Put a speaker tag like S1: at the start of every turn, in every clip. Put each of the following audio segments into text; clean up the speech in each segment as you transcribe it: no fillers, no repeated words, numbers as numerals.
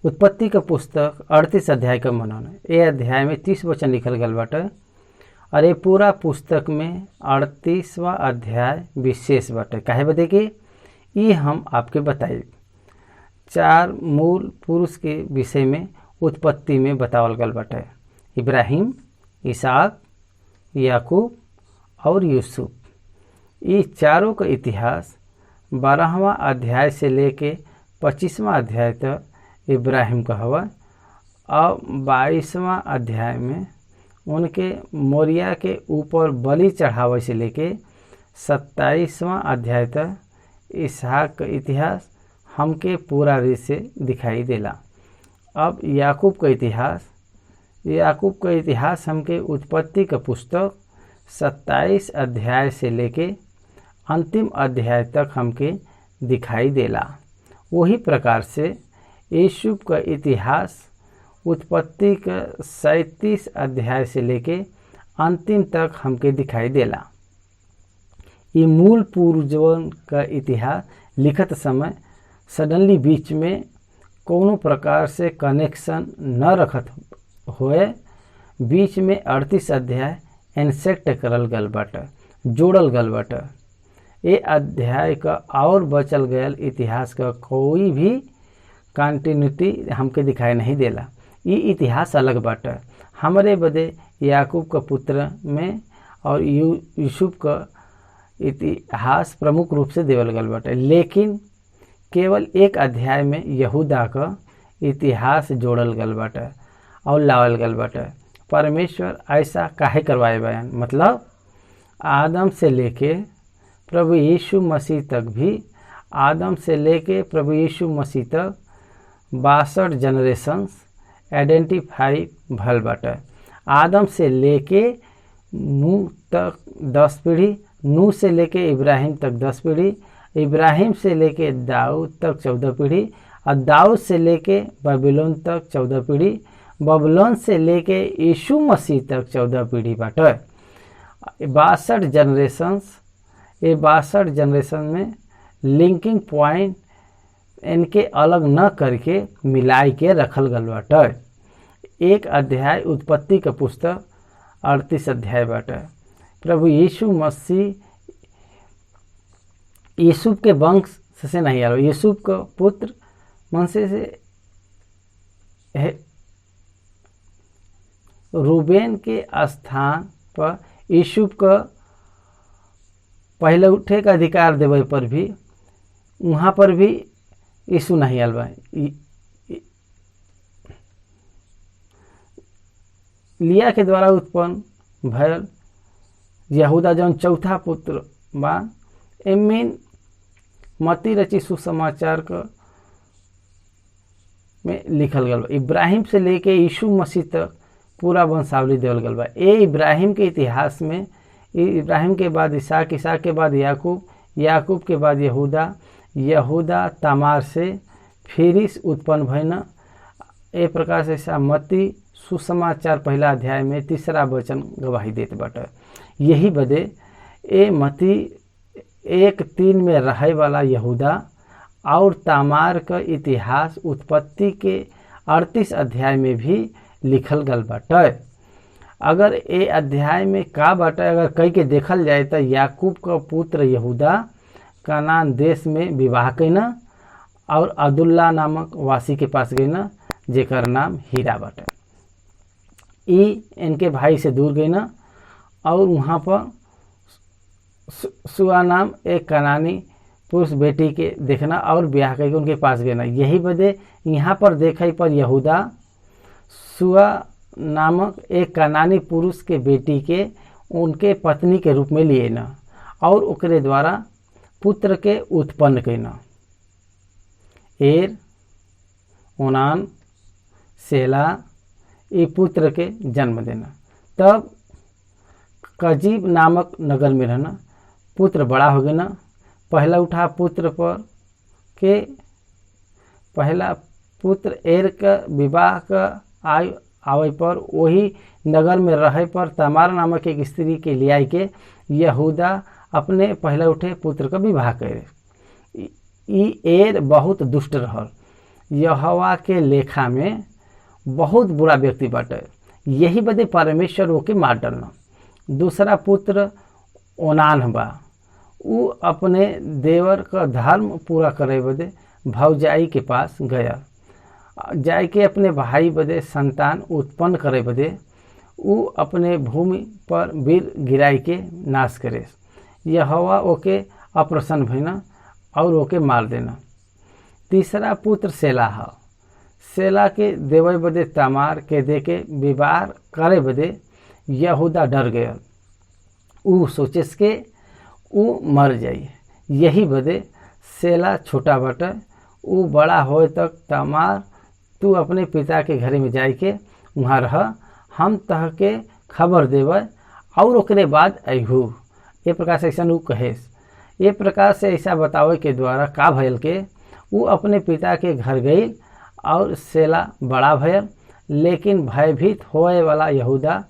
S1: उत्पत्ति का पुस्तक 38 अध्याय का मनन। ये अध्याय में 30 वचन लिखल गल बाटे और ये पूरा पुस्तक में 38वां अध्याय विशेष बाटे। काहे बदे कि ये हम आपके बताई 4 मूल पुरुष के विषय में उत्पत्ति में बतावल गल बाटे। इब्राहिम, इसहाक, याकूब और यूसुफ। ये चारों का इतिहास 12वां अध्याय से लेके 25वां अध्याय तक इब्राहिम का हवा और 22वां अध्याय में उनके मोरिया के ऊपर बलि चढ़ावे से लेके 27वां अध्याय तक इसहाक का इतिहास हमके पूरा रीत से दिखाई देला। अब याकूब का इतिहास हमके उत्पत्ति का पुस्तक 27 अध्याय से लेके अंतिम अध्याय तक हमके दिखाई देला। वही प्रकार से यूसुफ का इतिहास उत्पत्ति का 37 अध्याय से लेके अंतिम तक हमके दिखाई देला। ये मूल पूर्वजों का इतिहास लिखत समय सडनली बीच में कोनो प्रकार से कनेक्शन न रखत होए बीच में 38 अध्याय इंसेक्ट करल गल बाटे, जोड़ल गल बाटे। ये अध्याय का और बचल गयल इतिहास का कोई भी कंटिन्यूटी हमके दिखाई नहीं देला। ये इतिहास अलग बाटे। हमारे बदे याकूब का पुत्र में और यूसुफ का इतिहास प्रमुख रूप से देवल गल बाटे, लेकिन केवल एक अध्याय में यहूदा का इतिहास जोड़ल गल बाटे और लावल गल बाटे। परमेश्वर ऐसा काहे करवाए बयान, मतलब आदम से लेके प्रभु यीशु मसीह तक भी, आदम से लेके प्रभु यीशु मसीह तक 62 जनरेशन्स आइडेंटिफाई भल बाटे। आदम से लेके नूह तक 10 पीढ़ी, नूह से लेके इब्राहिम तक 10 पीढ़ी, इब्राहिम से लेके दाऊद तक 14 पीढ़ी और दाऊद से लेके बबीलोन तक 14 पीढ़ी, बबीलोन से लेके यीशु मसीह तक 14 पीढ़ी बाटे। 62 जनरेशन्स, ये 62 जनरेशन में लिंकिंग पॉइंट इनके अलग न करके मिलाई के रखल गल बाटे। एक अध्याय उत्पत्ति का पुस्तक 38 अध्याय बाटे। प्रभु यीशु मसीह यूसुफ के वंश से नहीं आया, यूसुफ का पुत्र मनसे से रूबेन के स्थान पर यूसुफ का पहले उठे का अधिकार देवे पर भी वहाँ पर भी यीशु नहीं आल बा। लिया के द्वारा उत्पन्न भयल यहूदा जौन चौथा पुत्र बा, एमीन मती रची सुसमाचार का में लिखल गल बा। इब्राहिम से लेके यीशु मसीह तक पूरा वंशावली देवल गल बा। ये इब्राहिम के इतिहास में इब्राहिम के बाद इसहाक, इसहाक के बाद याकूब, याकूब के बाद यहूदा, यहूदा तमार से फिरिस उत्पन्न भइना। ए प्रकार से मत्ती सुसमाचार पहला अध्याय में 3रा वचन गवाही देत बाटे। यही बदे ए मत्ती 1:3 में रहे वाला यहूदा और तामार का इतिहास उत्पत्ति के 38 अध्याय में भी लिखल गल बाटे। अगर ए अध्याय में का बाटे अगर कई के देखल जाए तो याकूब का पुत्र यहूदा कनान देश में विवाह कैना और अब्दुल्ला नामक वासी के पास गईना जेकर नाम हीरा बाटे। इनके भाई से दूर गईना और वहाँ पर सुआ नाम एक कनानी पुरुष बेटी के देखना और ब्याह करके उनके पास गईना। यही बदे यहाँ पर देखे पर यहूदा सुआ नामक एक कनानी पुरुष के बेटी के उनके पत्नी के रूप में लिए न और ओकरे द्वारा पुत्र के उत्पन्न कैना। एर, ओनान, सेला ये पुत्र के जन्म देना। तब कजीब नामक नगर में रहना, पुत्र बड़ा हो गया। पहला उठा पुत्र पर के पहला पुत्र एर का विवाह का आवे पर वही नगर में रहे पर तमार नामक एक स्त्री के लिया के यहूदा अपने पहले उठे पुत्र का विवाह करे। एर बहुत दुष्ट रहल। यहोवा के लेखा में बहुत बुरा व्यक्ति बाटे, यही बदे परमेश्वर ओके मार डालना। दूसरा पुत्र ओनान बा, ऊ अपने देवर का धर्म पूरा करे बदे भौजाई के पास गया, जाय के अपने भाई बदे संतान उत्पन्न करे बदे ऊ अपने भूमि पर वीर गिराई के नाश करे। यहोवा ओके अप्रसन्न भइना और ओके मार देना। तीसरा पुत्र सेला है, सेला के देवे बदे तमार के दे के विवाह करे बदे यहूदा डर गया, ऊ सोचेस के ऊ मर जाई, यही बदे सेला छोटा बटे। ऊ बड़ा होए तक तमार तू अपने पिता के घरे में जाए के वहाँ रह, हम तह के खबर देवे और ओकरे बाद अहू। ये प्रकार से ऐसा ऊ कहेस। ये प्रकार से ऐसा बतावे के द्वारा का भयल के ऊ अपने पिता के घर गई और सेला बड़ा भयल, लेकिन भयभीत होए वाला यहूदा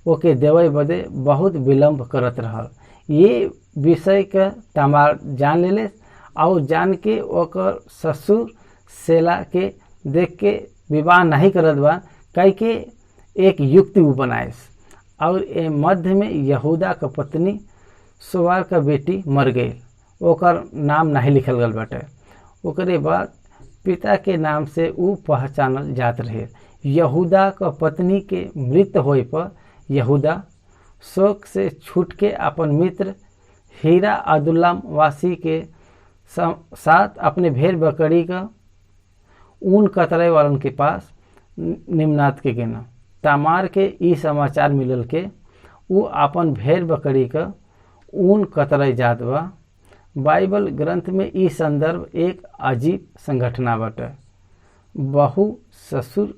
S1: ओके देवे बदे बहुत विलम्ब करत रहल। ये विषय के तमार जान लेले और जान के ओकर ससुर सेला के देख के विवाह नहीं करत बा, कह के एक युक्ति ऊ बनाएस और ए मध्य में यहूदा का पत्नी सुवार का बेटी मर गई, ओकर नाम नहीं लिखल गल बाटे। ओकरे बाद पिता के नाम से ऊ पहचानल जात रहे। यहूदा का पत्नी के मृत होए पर यहूदा शोक से छूट के अपन मित्र हीरा अदुल्लाम वासी के साथ अपने भेड़ बकरी का ऊन कतरे वालन के पास निम्नात के गेना। तामार के ई समाचार मिलल के ऊ अपन भेड़ बकरी का ऊन कतरे जात बा। बाइबल ग्रंथ में ई संदर्भ एक अजीब संगठना बाटे। बहू ससुर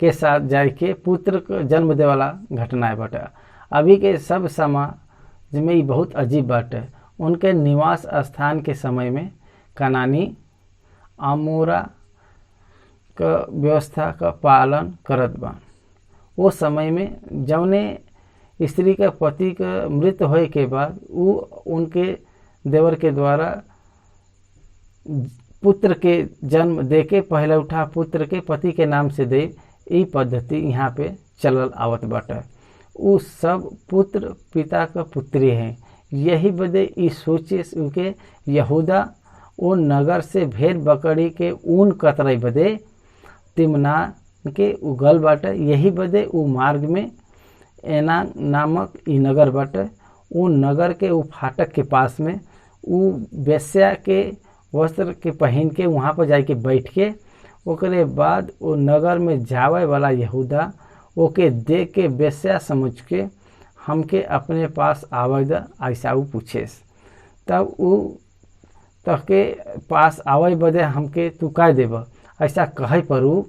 S1: के साथ जाए के पुत्र को जन्म दे वाला घटना बाटे। अभी के सब समाज में ये बहुत अजीब बाटे। उनके निवास स्थान के समय में कनानी अमोरा का व्यवस्था का पालन करत बा। वो समय में जौने स्त्री के पति का मृत होए के बाद वो उनके देवर के द्वारा पुत्र के जन्म दे के पहले उठा पुत्र के पति के नाम से दे, ई पद्धति यहाँ पे चलल आवत बाटे। उ सब पुत्र पिता का पुत्री हैं। यही बदे ई सोचे उनके यहूदा वो नगर से भेड़ बकरी के ऊन कतरई बदे तिमना के उगल बाटे। यही बदे उ मार्ग में एना नामक ई नगर बाटे। उ नगर के उ फाटक के पास में उ वेश्या के वस्त्र के पहन के वहाँ पर जाके बैठ के ओकरे बाद वो नगर में जावे वाला यहूदा ओके देख के वेश्या समझ के हमके अपने पास आवेदा ऐसा उ पूछेस। तब उ तहके पास आवे बदे हमके तू कह देब ऐसा कहे पर उ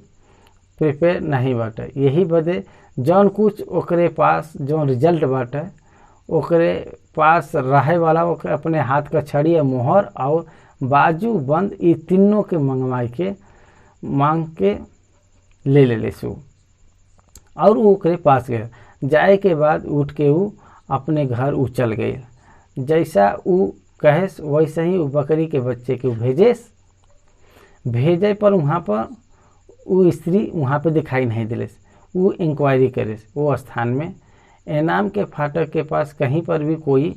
S1: प्रिपेयर नहीं बाटे। यही बदे जौन कुछ ओकरे पास जौन रिजल्ट बाटे ओकरे पास रहे वाला ओकरे अपने हाथ का छड़ी मोहर और बाजू बंद ये तीनों के मंगवाई के मांग के ले सु और वो ओकरे पास गए। जाए के बाद उठ के उ अपने घर उ चल गए। जैसा उ कहेस वैसे ही उ बकरी के बच्चे के भेजेस। भेजे पर वहाँ पर उ स्त्री वहाँ पे दिखाई नहीं दिलेस। उ इंक्वायरी करेस वो स्थान में एनाम के फाटक के पास कहीं पर भी कोई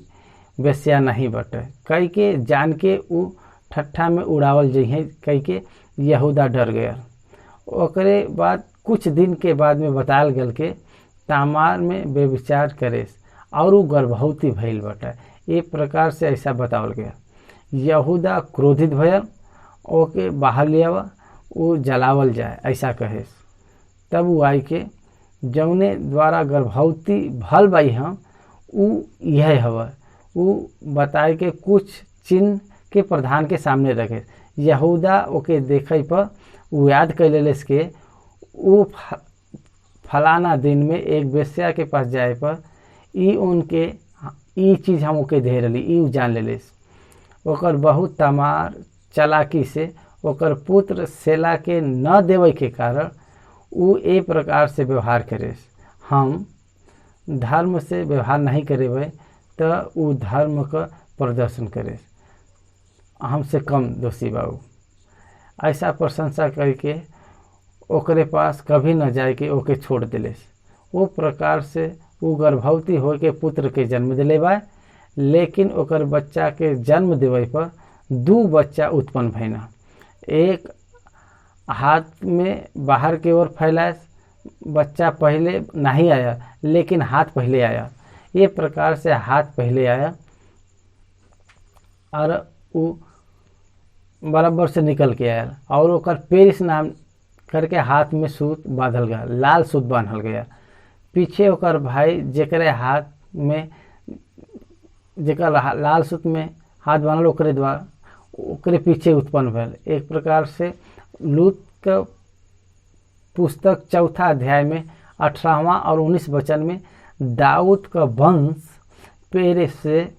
S1: वेश्या नहीं बटे। कई के जान के उ ठट्ठा में उड़ावल जइहे कई के यहूदा डर गया। ओकरे बाद कुछ दिन के बाद में बताल गल के तामार में व्यभिचार करेस और उ गर्भवती भइल बटे। एक प्रकार से ऐसा बतावल गया। यहूदा क्रोधित भयल, ओके बाहर लियावा उ जलावल जाए ऐसा कहेस। तब उ आई के जौने द्वारा गर्भवती भल बाई हम उ यह हवा उ बताए के कुछ चिन्ह के प्रधान के सामने रखे। यहूदा ओके देखे पर उ याद कर लेस के उ फलाना दिन में एक वेश्या के पास जाए पर ई उनके ई चीज़ हम ओके दे रही ई जान लेस। ओकर बहुत तमार चालाकी से ओकर पुत्र सेला के न देवे के कारण उ ए प्रकार से व्यवहार करे। हम धर्म से व्यवहार नहीं करेबे तो उ धर्म का प्रदर्शन करे। हमसे कम दोषी बाबू ऐसा प्रशंसा करके ओकरे पास कभी न जाए कि ओके छोड़ दिले। वो प्रकार से वो गर्भवती हो के पुत्र के जन्म दिले बा, लेकिन ओकर बच्चा के जन्म देवे पर 2 बच्चा उत्पन्न भइना। एक हाथ में बाहर की ओर फैलाए, बच्चा पहले नहीं आया लेकिन हाथ पहले आया। ये प्रकार से हाथ पहले आया और वो बराबर से निकल के आया और ओकर पेरिस नाम करके हाथ में सूत बांधल गया, लाल सूत बांधल गया। पीछे ओकर भाई जेकरे हाथ में जेकर लाल सूत में हाथ बांधल ओकरे द्वारा ओकरे पीछे उत्पन्न भेल। एक प्रकार से लूत का पुस्तक 4 अध्याय में 18वां और 19 वचन में दाऊद का वंश पेरे से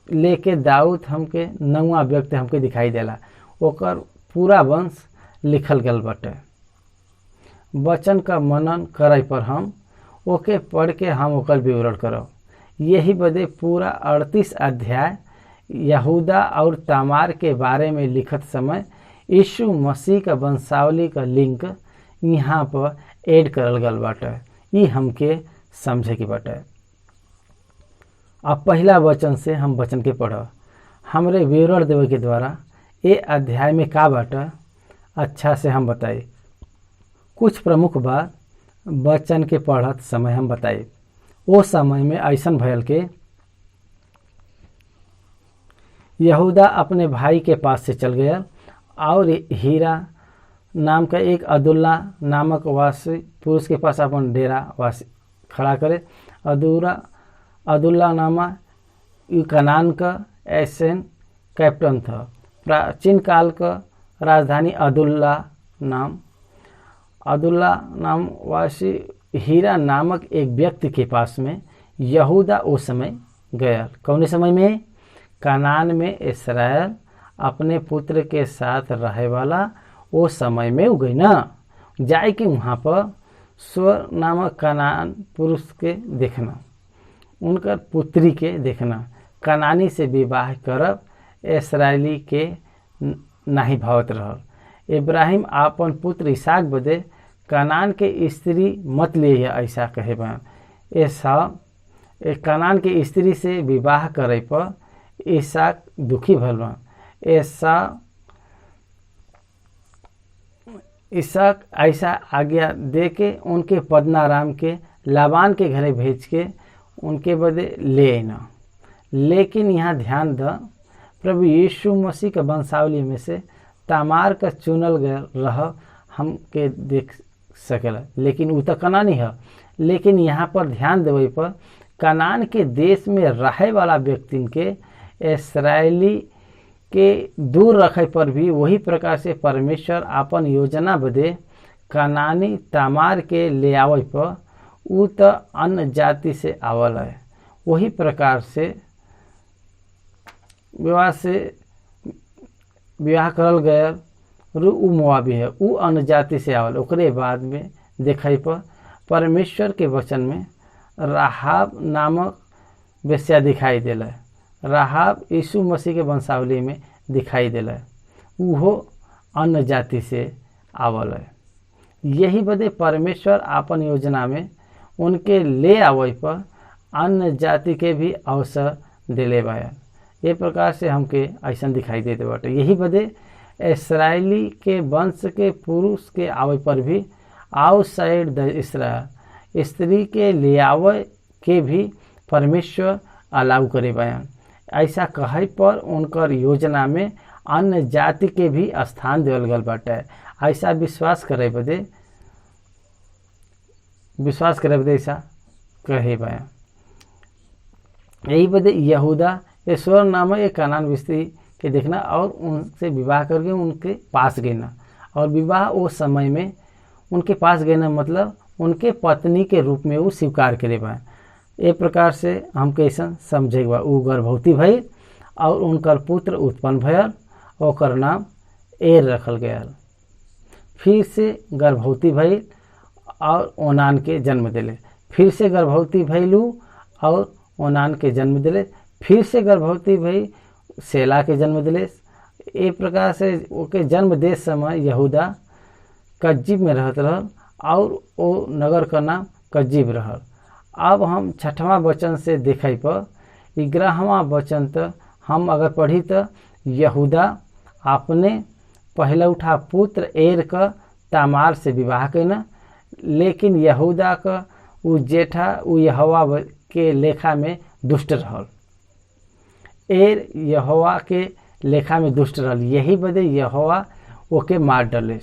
S1: लेके दाऊद हमके 9वां व्यक्ति हमके दिखाई देला। ओकर पूरा वंश लिखल गल बाटे। वचन का मनन करे पर हम ओके पढ़ के हम ओकर विवरण करब। यही बदे पूरा 38 अध्याय यहूदा और तामार के बारे में लिखत समय यीशु मसीह का वंशावली का लिंक यहाँ पर ऐड करल गल बाटे। ये हमके समझे की बाटे। अब पहला वचन से हम वचन के पढ़ हमरे विवरण देवे के द्वारा ये अध्याय में का बाटे अच्छा से हम बताई। कुछ प्रमुख बात वचन के पढ़त समय हम बताई। वो समय में ऐसन भयल के यहूदा अपने भाई के पास से चल गया और हीरा नाम का एक अब्दुल्ला नामक वासी पुरुष के पास अपन डेरा वासी खड़ा करे। अब्दुल्ला नामा कनान का एसेन कैप्टन था। प्राचीन काल का राजधानी अब्दुल्ला नाम वासी हीरा नामक एक व्यक्ति के पास में यहूदा उस समय गया। कौन समय में? कनान में इस्राएल अपने पुत्र के साथ रहे वाला वो समय में हो गई ना। जाए कि वहाँ पर स्वर नामक कनान पुरुष के देखना, उनकर पुत्री के देखना, कनानी से विवाह करब इस्राएली के नहीं भावत रहल। इब्राहिम अपन पुत्र इसहाक बदे कनान के स्त्री मत लिए ऐसा कहे बा। ऐसा कनान के स्त्री से विवाह करे पर इसहाक दुखी भल बा। इसहाक ऐसा आज्ञा दे के उनके पद्नाराम के लाबान के घरे भेज के उनके बदे ले आना। लेकिन यहाँ ध्यान द प्रभु यीशु मसीह के वंशावली में से तामार का चुनल गया रह हमके देख सकेला, लेकिन वो तो कनानी है। लेकिन यहाँ पर ध्यान देवे पर कनान के देश में रहे वाला व्यक्ति के इस्राएली के दूर रखे पर भी वही प्रकार से परमेश्वर अपन योजना बदे कनानी तामार के ले आवे पर उ तो अन्य जाति से आवल है। वही प्रकार से विवाह करल गया उ मोआबी है, उ अन्य जाति से आवल। ओकरे बाद में देखे पर परमेश्वर के वचन में राहाब नामक वेश्या दिखाई दिला। राहाब यीशु मसीह के वंशावली में दिखाई दिला, वो अन्य जाति से आवल है। यही बदे परमेश्वर अपन योजना में उनके ले आवे पर अन्य जाति के भी अवसर दिले बा। ये प्रकार से हमके ऐसा दिखाई देते बाटे। यही बदे इस्राएली के वंश के पुरुष के आवे पर भी आउटसाइड द इस्राएल स्त्री के ले आवे के भी परमेश्वर अलाउ करे बयान। ऐसा कहे पर उनकर योजना में अन्य जाति के भी स्थान देवल गल बाटे। ऐसा विश्वास करे बदे ऐसा कहे बयान। यही बदे यहूदा ईश्वर नामक एक कनान स्त्री के देखना और उनसे विवाह करके उनके पास गना। और विवाह वो समय में उनके पास गना मतलब उनके पत्नी के रूप में वो स्वीकार करे बा। एक प्रकार से हम कैसा समझे बा। वो गर्भवती भइल और उनकर पुत्र उत्पन्न भयल, ओकर नाम एर रखल गया। फिर से गर्भवती भइल और ओनान के जन्म दिले। फिर से गर्भवती भइलू और ओनान के जन्म दिले। फिर से गर्भवती भई सेला के जन्म दिले। ए प्रकार से ओके जन्म दे समय यहूदा कज्जीब में रहत रहल और ओ नगर का नाम कज्जीब रहल। अब हम 6वां वचन से देखे पर 11वां वचन तक हम अगर पढ़ी तो यहूदा अपने पहलौठा पुत्र एर का तामार से विवाह कैना, लेकिन यहूदा का उ जेठा उ यहोवा के लेखा में दुष्ट रहल। एर यहोवा के लेखा में दुष्ट रहल, यही बदे यहोवा ओके मार डले।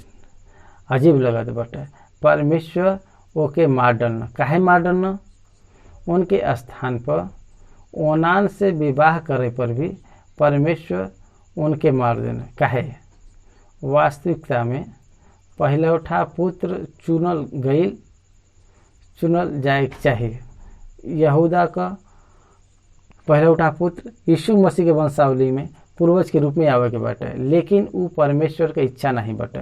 S1: अजीब लगत बटे, परमेश्वर ओके मार डलना। काहे मार डलना? उनके स्थान पर ओनान से विवाह करे पर भी परमेश्वर उनके मार देना। काहे? वास्तविकता में पहलौठा पुत्र चुनल जाए चाहिए। यहूदा का पहलौठा पुत्र यीशु मसीह के वंशावली में पूर्वज के रूप में आवे के बाटे, लेकिन वो परमेश्वर के इच्छा नहीं बाटे।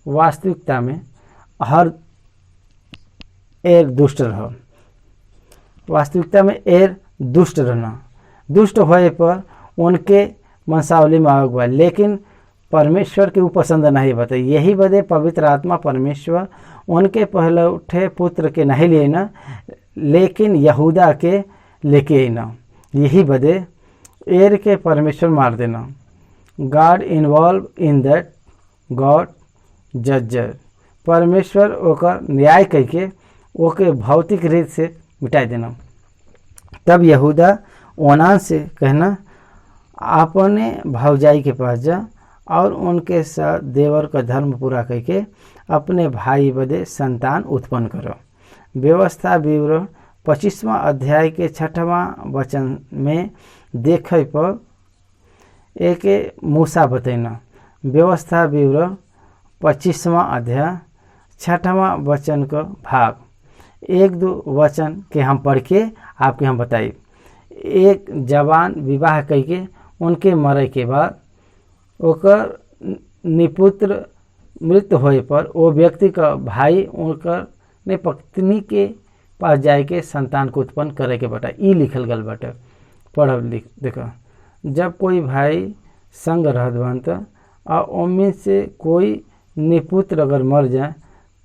S1: वास्तविकता में हर एर दुष्ट रह, वास्तविकता में एर दुष्ट रहना, दुष्ट होए पर उनके वंशावली में आवे, लेकिन परमेश्वर के वो पसंद नहीं बता। यही बदे पवित्र आत्मा परमेश्वर उनके पहलौठे पुत्र के नहीं लिए ना, लेकिन यहूदा के लेके ना। यही बदे एर के परमेश्वर मार देना। God involve in that, God जज। परमेश्वर ओकर न्याय करके ओके भौतिक रीत से मिटा देना। तब यहूदा ओनान से कहना, अपने भौजाई के पास जा और उनके साथ देवर का धर्म पूरा करके अपने भाई बदे संतान उत्पन्न करो। व्यवस्था विवरण 25वां अध्याय के 6वां वचन में देखे पर एक मूसा बतैना। व्यवस्था विवरण 25वां अध्याय 6वां वचन का भाग 1-2 वचन के हम पढ़ के आपके हम बताइए। एक जवान विवाह करके उनके मरे के बाद ओकर निपुत्र मृत्यु होए पर वो व्यक्ति का भाई उनकर ने पत्नी के पास जाए के संतान को उत्पन्न करे के बता। ई लिखल गल बटे, पढ़ लिख देखो। जब कोई भाई संग रहत बन तो और उनमें से कोई निपुत्र अगर मर जाए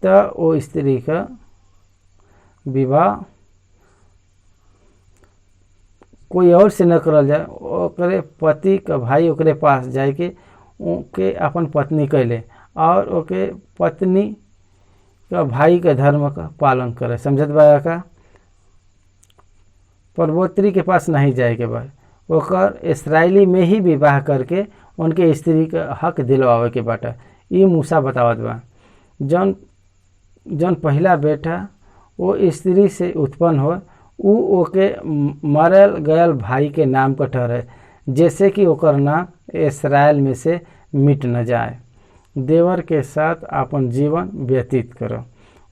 S1: तो वो स्त्री का विवाह कोई और से न करल जाए, ओकरे पति का भाई ओकरे पास जाए के उनके अपन पत्नी कैले और ओके पत्नी का भाई के धर्म का पालन करे। समझत बा का? परवोत्री के पास नहीं जाए के बाद ओकर इसराइली में ही विवाह करके उनके स्त्री का हक दिलवावे के बाटा। ये मूसा बतावत बा। जौन पहला बेटा वो स्त्री से उत्पन्न हो उ ओके मरल गयल भाई के नाम का ठहरे, जैसे कि ओकर नाम इसराइल में से मिट न जाए। देवर के साथ अपन जीवन व्यतीत करो।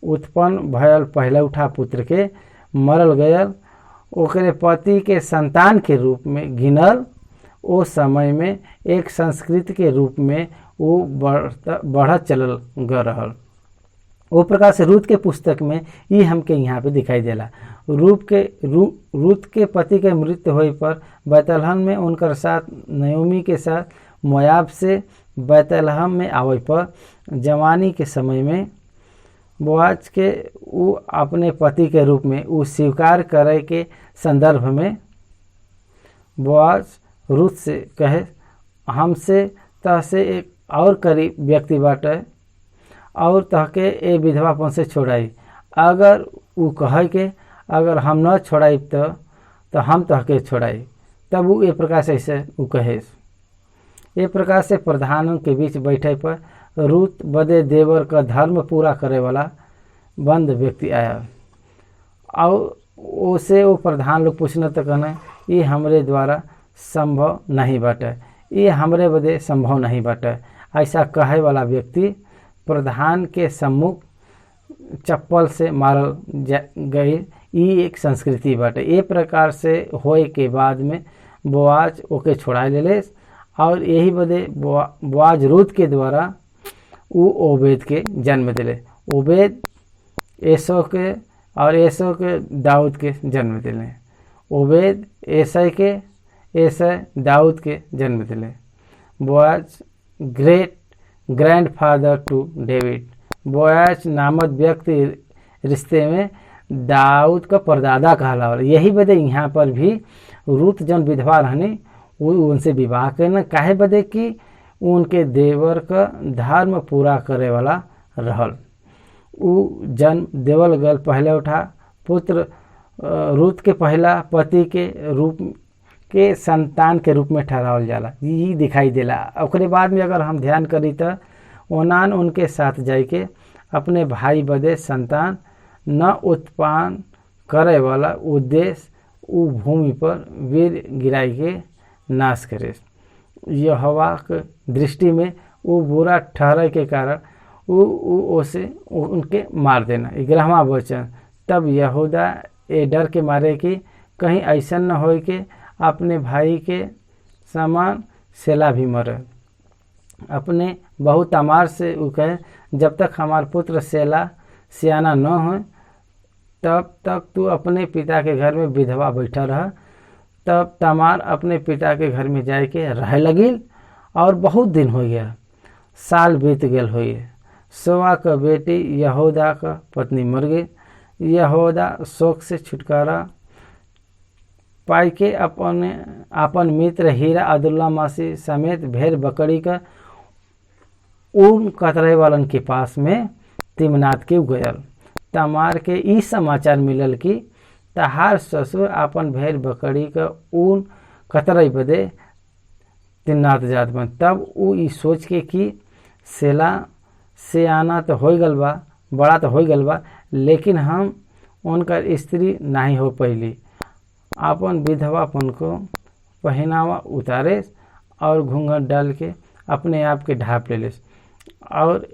S1: उत्पन्न भयल पहलौठा पुत्र के मरल गयल ओकरे पति के संतान के रूप में गिनल। ओ समय में एक संस्कृति के रूप में वो बढ़त चलल ग रहल। वो प्रकार से रूत के पुस्तक में ये हमके यहाँ पे दिखाई देला। रूत के पति के मृत्यु होए पर बैतलहम में उनकर साथ नयोमी के साथ मोयाब से बैतलहम में आवे पर जवानी के समय में बोआज के वो अपने पति के रूप में वो स्वीकार करे के संदर्भ में बोआज रूत से कहे, हमसे तह से एक और करीब व्यक्ति बाटे और तहके ए विधवापन से छोड़ाई। अगर वो कहे के अगर हम न छोड़ाई तो हम तहके छोड़ाई, तब वो ए प्रकार से ऐसे वो कहे। ए प्रकार से प्रधानों के बीच बैठे पर रूत बदे देवर का धर्म पूरा करे वाला बंद व्यक्ति आया और उसे वो प्रधान लोग पूछना तो कहना, ये हमरे द्वारा संभव नहीं बाटे, ये हमरे बदे संभव नहीं बाटे। ऐसा कहे वाला व्यक्ति प्रधान के सम्मुख चप्पल से मारल गई। ये एक संस्कृति बाटे। ये प्रकार से होए के बाद में बोआज ओके छोड़ा ले और यही बदे बोआज रूत के द्वारा वो ओबेद के जन्म दिले। ओबेद एसो के और एसो के दाऊद के जन्म दिले। ओबेद ऐसा के ऐसा दाऊद के जन्म दिले। बोआज ग्रेट ग्रैंडफादर टू डेविड। बोआज नामक व्यक्ति रिश्ते में दाऊद का परदादा कहलावल। यही बदे यहाँ पर भी रूत जौन विधवा रहनी वो उनसे विवाह करना काहे बदे कि उनके देवर का धर्म पूरा करे वाला रहल। उ जन्म देवल गल पहले उठा पुत्र रूत के पहला पति के रूप के संतान के रूप में ठहरावल जाला, यही दिखाई देला। ओकरे बाद में अगर हम ध्यान करी तो ओनान उनके साथ जाके अपने भाई बदे संतान न उत्पन्न करे वाला उद्देश्य उ भूमि पर वीर गिराई के नाश करे। यहोवा के दृष्टि में वो बुरा ठहरे के कारण उसे उनके मार देना। 11वां वचन, तब यहूदा ए डर के मारे कि कहीं ऐसा न हो कि अपने भाई के समान सेला भी मरे। अपने बहू तमार से वो कहे, जब तक हमार पुत्र सेला सियाना न हो तब तक तू अपने पिता के घर में विधवा बैठा रह। तब तमार अपने पिता के घर में जाए के रह लगिल और बहुत दिन हो गया, साल बीत गल हो। सोआ का बेटी यहूदा का पत्नी मर गई। यहूदा शोक से छुटकारा पाई के अपन मित्र हीरा अब्दुल्ला मसीह समेत भेड़ बकरी का उन कतरे वालन के पास में तिमनात के गयल। तमार के ई समाचार मिलल कि तहार ससुर अपन भेड़ बकरी का ऊन कतरई बदे तिमनात जात बन। तब उ ई सोच के कि सेला से आना तो हो गल बा, बड़ा तो हो गल बा, लेकिन हम उनकर स्त्री नहीं हो पैली। अपन विधवापन को पहनावा उतारे और घूंघट डाल के अपने आप के ढाप ले लेस और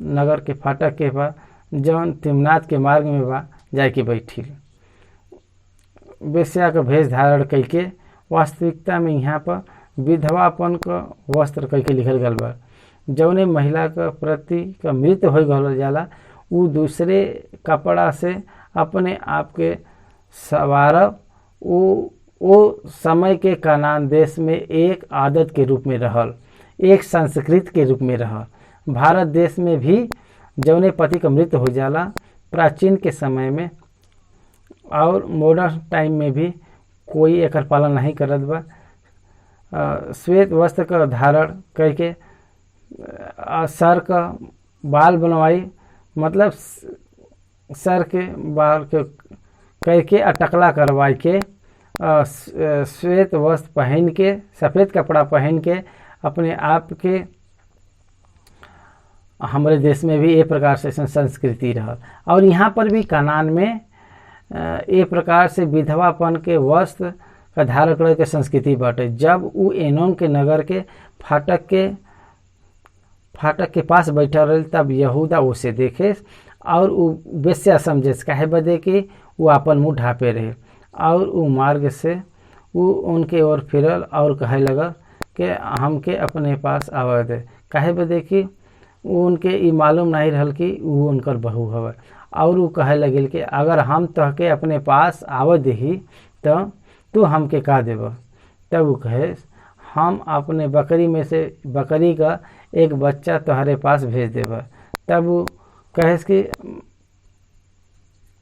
S1: नगर के फाटक के पास जौन तिमनात के मार्ग में बा जाके बैठी। वेश्या का भेष धारण करके वास्तविकता में यहाँ पर विधवापन का वस्त्र करके लिखल गल बा। जौने महिला का प्रति का मृत्यु हो गल जाला वो दूसरे कपड़ा से अपने आप के सवारब। वो समय के कनान देश में एक आदत के रूप में रहल, एक संस्कृति के रूप में रहल। भारत देश में भी जौने पति का मृत्यु हो जाला प्राचीन के समय में और मॉडर्न टाइम में भी कोई एकर पालन नहीं करत बा। श्वेत वस्त्र का धारण करके सर का बाल बनवाई, मतलब सर के बाल के करके टकला करवाई के श्वेत वस्त्र पहन के सफ़ेद कपड़ा पहन के अपने आप के हमारे देश में भी एक प्रकार से संस्कृति रहा। और यहाँ पर भी कनान में एक प्रकार से विधवापन के वस्त्र का धारण करे के संस्कृति बाटे। जब वो एनोन के नगर के फाटक के पास बैठा रहे तब यहूदा उसे देखे और वो वेश्या समझे काहे बदे कि वो अपन मुँह ढापे रहे और वो मार्ग से वो उनके ओर फिरल और कहे लगा कि हमके अपने पास आवे दे। काहे बदे कि उनके ई मालूम नहीं रहल कि वो उनकर बहू हवे और वो कहे लगिल कि अगर हम तहके अपने पास आवे दही तो तू हमके का देब। तब वो कहे हम अपने बकरी में से बकरी का एक बच्चा तुम्हारे पास भेज देब। तब वो कहे कि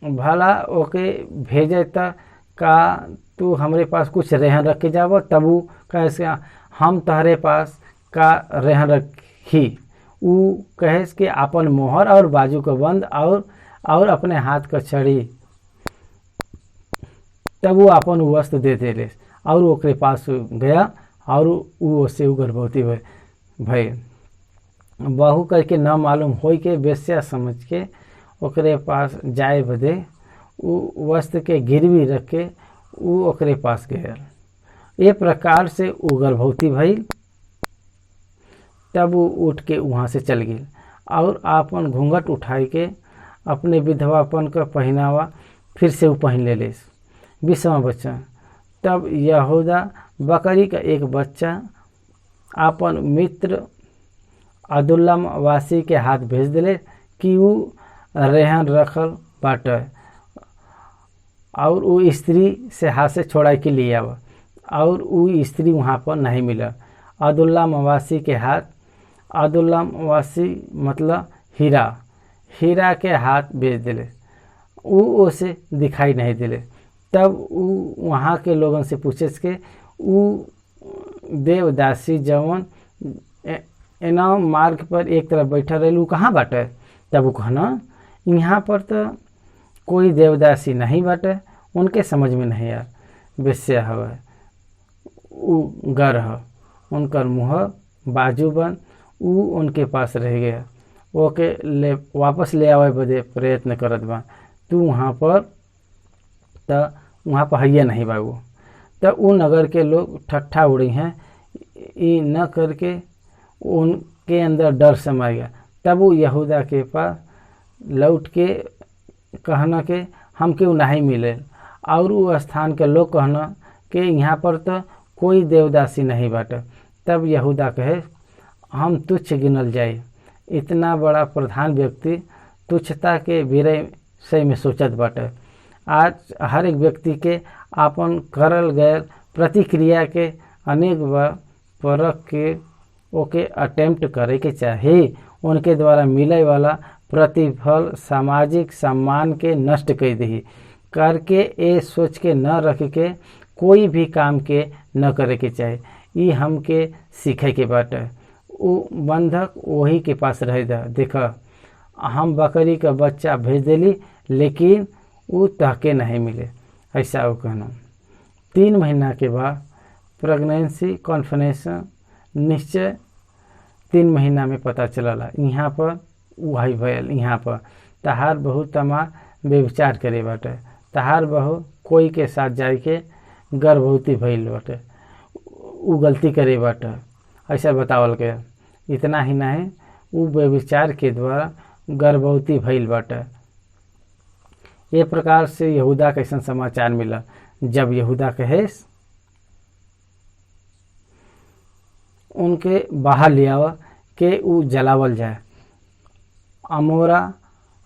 S1: भला ओके भेजे तो का तू हमरे पास कुछ रेहन रख के जाब। तब वो कहे हम तुम्हारे पास का रेहन रखी। वो कहे कि अपन मोहर और बाजू का बंद और अपने हाथ का छड़ी। तब वो अपन वस्त्र दे दे और ओकरे पास गया और वो से गर्भवती भई। बहू करके न मालूम हो के वेश्या समझ के ओकरे पास जाए बदे वो वस्त्र के गिरवी रख के वो ओकरे पास गया। ये प्रकार से वो गर्भवती भई। तब वो उठ के वहाँ से चल गई और अपन घूंघट उठाई के अपने विधवापन का पहनावा फिर से वो पहन ले लेस। 20वां बच्चा, तब यहूदा बकरी का एक बच्चा अपन मित्र अब्दुल्ला वासी के हाथ भेज दिले कि वो रेहन रखल बाटे और वो स्त्री से हाथ से छोड़ा के लिए आवा और वो स्त्री वहाँ पर नहीं मिला अब्दुल्ला मवासी के हाथ, अब्दुल्ला मवासी मतलब हीरा के हाथ बेच दिले। ऊ उसे दिखाई नहीं दिले। तब ऊ वहाँ के लोगन से पूछे के ऊ देवदासी जवन एना मार्ग पर एक तरफ बैठा रहे कहाँ बाटे? तब वो कहना यहाँ पर तो कोई देवदासी नहीं बाटे। उनके समझ में नहीं यार बेस्या हवा ऊ गर ह, उनकर मुँह बाजू बन। ऊ उनके पास रह गया। ओके ले वापस ले आवे बदे प्रयत्न करत बा। तू वहाँ पर हइया नहीं बाबू। तो उ नगर के लोग ठट्ठा उड़ी हैं। ई न करके उनके अंदर डर समा गया। तब वो यहूदा के पास लौट के कहना के हम क्यों नहीं मिले। और वो स्थान के लोग कहना कि यहाँ पर तो कोई देवदासी नहीं बाटे। तब यहूदा कहे हम तुच्छ गिनल जाए। इतना बड़ा प्रधान व्यक्ति तुच्छता के विषय में सोचत बाटे। आज हर एक व्यक्ति के आपन करल गए प्रतिक्रिया के अनेक बार परख के ओके अटेम्प्ट करे के चाही। उनके द्वारा मिले वाला प्रतिफल सामाजिक सम्मान के नष्ट कर दी करके ए सोच के न रख के कोई भी काम के न करे के चाहे। ये हमके सीखे के बाटे। उ बंधक वही के पास रह दा। देख हम बकरी का बच्चा भेज देली लेकिन वो तहके नहीं मिले। ऐसा वो कहना। 3 महीना के बाद प्रेगनेंसी कॉन्फर्मेशन निश्चय 3 महीना में पता चलला। यहाँ पर वही भयल। यहाँ पर तहार बहू तमार व्यभिचार करे बाटे। तहार बहू कोई के साथ जाए के गर्भवती भइल बाटे। उ गलती करे बाटे ऐसा बतावल गया। इतना ही नहीं उ व्यभिचार के द्वारा गर्भवती भइल बाटे। ये प्रकार से यहूदा कैसन समाचार मिला। जब यहूदा कहेस उनके बाहर लियावा के उ जलावल जाए। अमोरा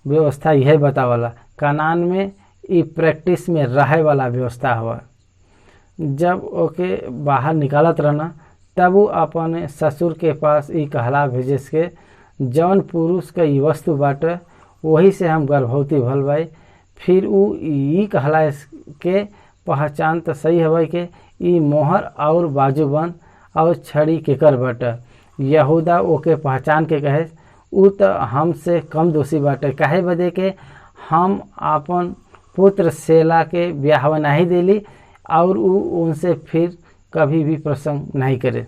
S1: व्यवस्था यह बतावला कनान में ई प्रैक्टिस में रहे वाला व्यवस्था हुआ। जब ओके बाहर निकालत रहना तब वो अपने ससुर के पास ई कहला भेजे के जौन पुरुष का ई वस्तु बाटे वही से हम गर्भवती भल बाई। फिर उ ई कहला के पहचान तो सही हवा कि ई मोहर और बाजूबंद और छड़ी केकर बाटे। यहूदा ओके पहचान के कहे उ तो हमसे कम दोषी बाटे। काहे बदे के हम अपन पुत्र सेला के ब्याह नहीं देली और उ उनसे फिर कभी भी प्रसंग नहीं करे।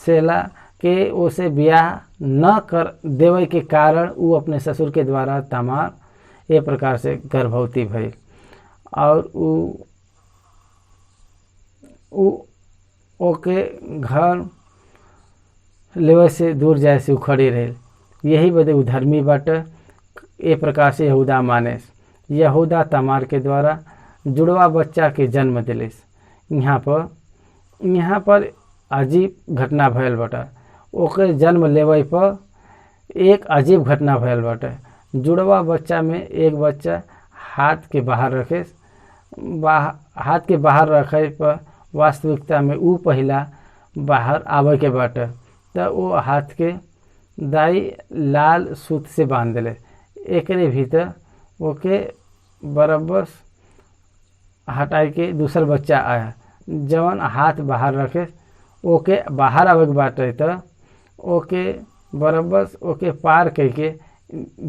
S1: सेला के उसे ब्याह न कर देवे के कारण उ अपने ससुर के द्वारा तमार ए प्रकार से गर्भवती भई और उ ओके घर लेवे से दूर जाए से उखड़ी रहे। यही बदे उधर्मी बाटे। ए प्रकार से यहूदा माने। यहूदा तमार के द्वारा जुड़वा बच्चा के जन्म दिलिस। यहाँ पर अजीब घटना भयल बाटे। ओके जन्म लेवे पर एक अजीब घटना भयल बाटे। जुड़वा बच्चा में एक बच्चा हाथ के बाहर रखे पर वास्तविकता में उ पहला बाहर आवे के बाटे। तो वो हाथ के दाई लाल सूत से बांध दिले। एकरे भीतर ओके बराबर हटाई के दूसर बच्चा आया जवन हाथ बाहर रखे ओके बाहर आवे के बाटे। तो ओके बराबर ओके पार करके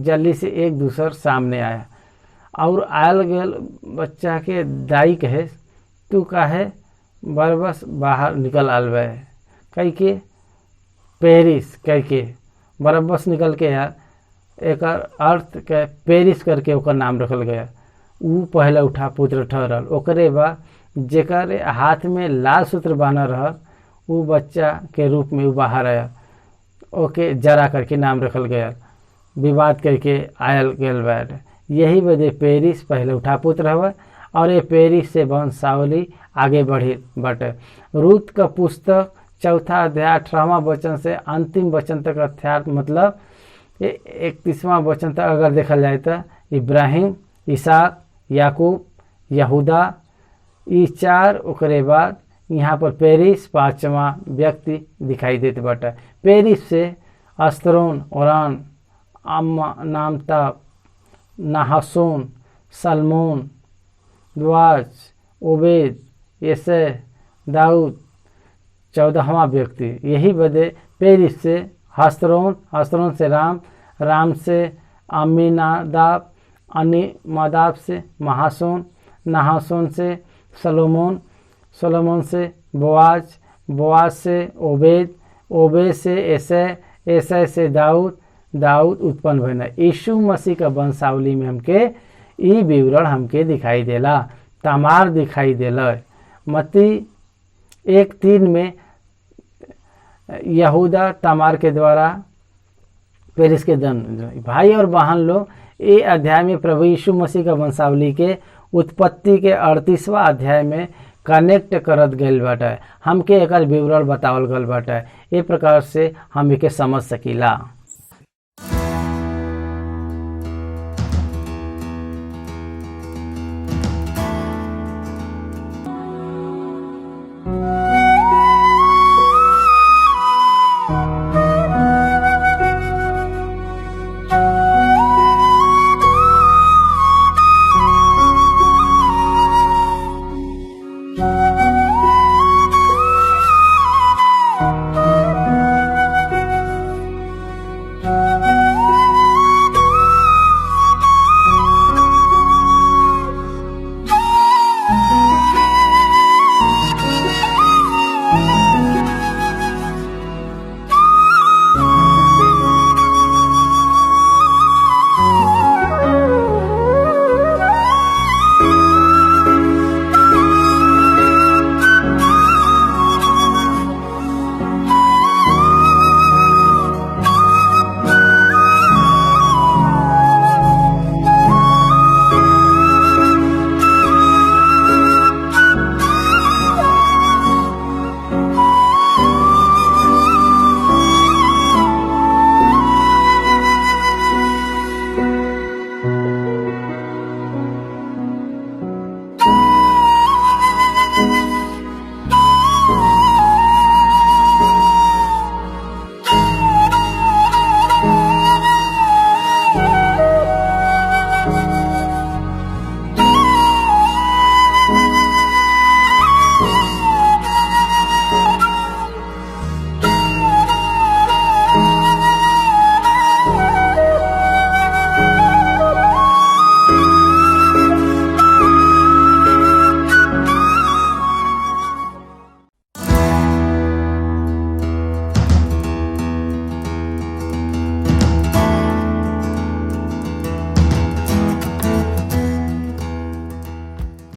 S1: जल्दी से एक दूसर सामने आया और आयल गल बच्चा के दाई कहे तू काहे बरबस बाहर निकल आल बे कह के पेरिस कह के बरबस निकल के यार एक अर्थ के पेरिस करके ओकर नाम रखल गया। उ पहले उठा पुत्र ठहरल। ओकरे बाद जेकर हाथ में लाल सूत्र बांधल रहल उ बच्चा के रूप में उ बाहर आया। ओके जरा करके नाम रखल गया। विवाद करके आयल गल बैठ। यही वजह पेरिस पहले उठा पुत्र हवा और ये पेरिस से वंशावली आगे बढ़ी बाटे। रूत का पुस्तक 4 अध्याय 18वां वचन से अंतिम वचन तक अर्थात मतलब 31वां वचन तक अगर देखा जाए तो इब्राहिम, इसहाक, याकूब, यहूदा ई 4 ओकरे बाद यहाँ पर पेरिस 5वां व्यक्ति दिखाई देते बाटे। पेरिस से अस्त्रोन, ओरान, नामताब, नाहसोन, सलमोन, बोआज, ओबेद, येसे, दाऊद 14वां व्यक्ति। यही बदे पेरिस से हस्रोन, हस्रोन से राम, राम से अमीनादाब, अनीमादाब से महासोन, नहासोन से सलोमोन, सलोमोन से बोआज, बोआज से ओबेद, ओबेद से ऐसे, ऐसे से दाऊद, दाऊद उत्पन्न भइल। यीशु मसीह का वंशावली में हमके ई विवरण हमके दिखाई देला। तमार दिखाई देला। मत्ती 1:3 में यहूदा तमार के द्वारा पेरिस के जन्म। भाई और बहन लोग, ये अध्याय में प्रभु यीशु मसीह का वंशावली के उत्पत्ति के 38वां अध्याय में कनेक्ट करत गइल बाटे। हमके एकर विवरण बतावल गइल बाटे। ए प्रकार से हम एके समझ सकीला।